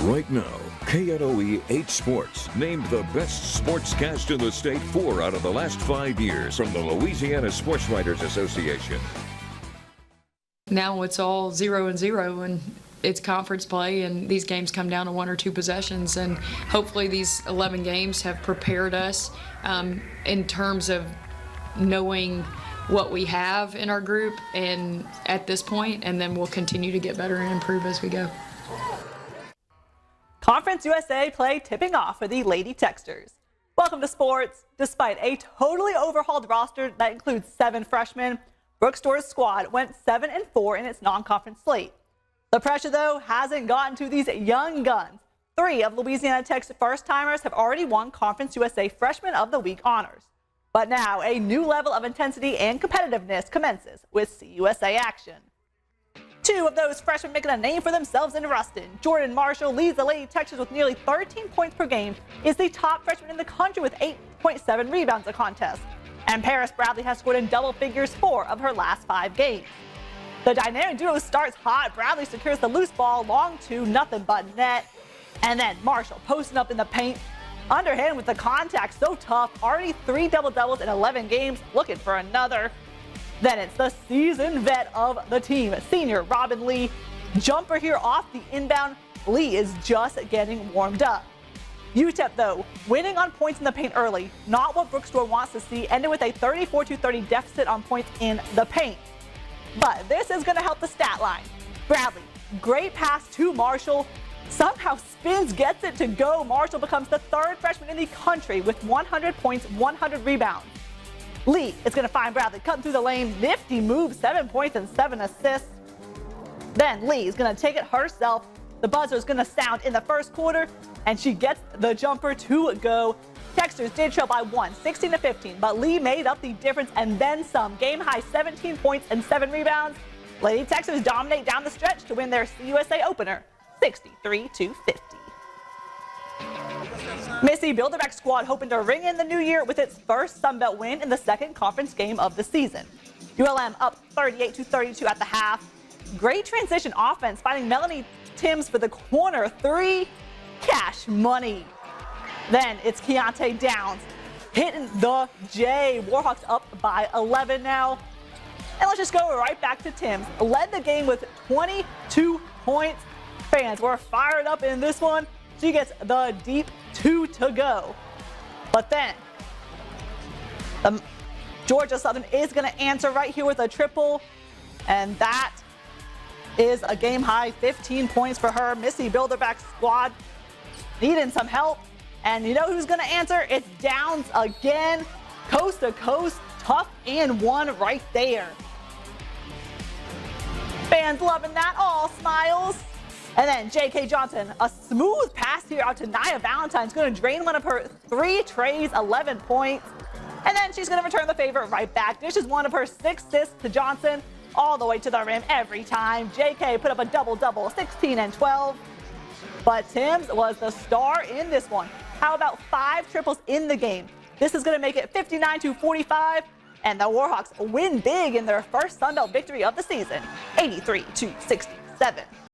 Right now, KNOE 8 Sports named the best sportscast in the state 4 out of the last 5 years from the Louisiana Sports Writers Association. Now it's all 0-0 and it's conference play, and these games come down to 1 or 2 possessions, and hopefully these 11 games have prepared us in terms of knowing what we have in our group and at this point, and then we'll continue to get better and improve as we go. Conference USA play tipping off for the Lady Techsters. Welcome to sports. Despite a totally overhauled roster that includes 7 freshmen, Brookstore's squad went 7-4 in its non-conference slate. The pressure, though, hasn't gotten to these young guns. 3 of Louisiana Tech's first-timers have already won Conference USA Freshman of the Week honors. But now a new level of intensity and competitiveness commences with CUSA action. 2 of those freshmen making a name for themselves in Ruston. Jordan Marshall leads the Lady Techsters with nearly 13 points per game, is the top freshman in the country with 8.7 rebounds a contest. And Paris Bradley has scored in double figures 4 of her last 5 games. The dynamic duo starts hot. Bradley secures the loose ball, long 2, nothing but net. And then Marshall posting up in the paint. Underhand with the contact, so tough. Already 3 double-doubles in 11 games, looking for another. Then it's the seasoned vet of the team, senior Robin Lee. Jumper here off the inbound. Lee is just getting warmed up. UTEP, though, winning on points in the paint early. Not what Brookstore wants to see, ended with a 34-30 deficit on points in the paint. But this is going to help the stat line. Bradley, great pass to Marshall. Somehow spins, gets it to go. Marshall becomes the 3rd freshman in the country with 100 points, 100 rebounds. Lee is going to find Bradley cutting through the lane. Nifty move, 7 points and 7 assists. Then Lee is going to take it herself. The buzzer is going to sound in the first quarter, and she gets the jumper to go. Techsters did trail by 1, 16-15, but Lee made up the difference and then some. Game high 17 points and 7 rebounds. Lady Techsters dominate down the stretch to win their CUSA opener, 63-50. Missy Bilderback squad hoping to ring in the new year with its first Sunbelt win in the 2nd conference game of the season. ULM up 38-32 at the half. Great transition offense, finding Melanie Timms for the corner 3. Cash money. Then it's Keontae Downs hitting the J. Warhawks up by 11 now. And let's just go right back to Timms. Led the game with 22 points. Fans were fired up in this one. She gets the deep 2 to go. But then Georgia Southern is going to answer right here with a triple. And that is a game high 15 points for her. Missy Bilderback squad needing some help. And you know who's going to answer? It's Downs again. Coast to coast, tough and 1 right there. Fans loving that, all smiles. And then J.K. Johnson, a smooth pass here out to Nia Valentine's, going to drain one of her 3 trays, 11 points. And then she's going to return the favor right back. Dishes one of her 6 assists to Johnson, all the way to the rim every time. J.K. put up a double-double, 16 and 12. But Timms was the star in this one. How about 5 triples in the game? This is going to make it 59-45. And the Warhawks win big in their first Sunbelt victory of the season, 83-67.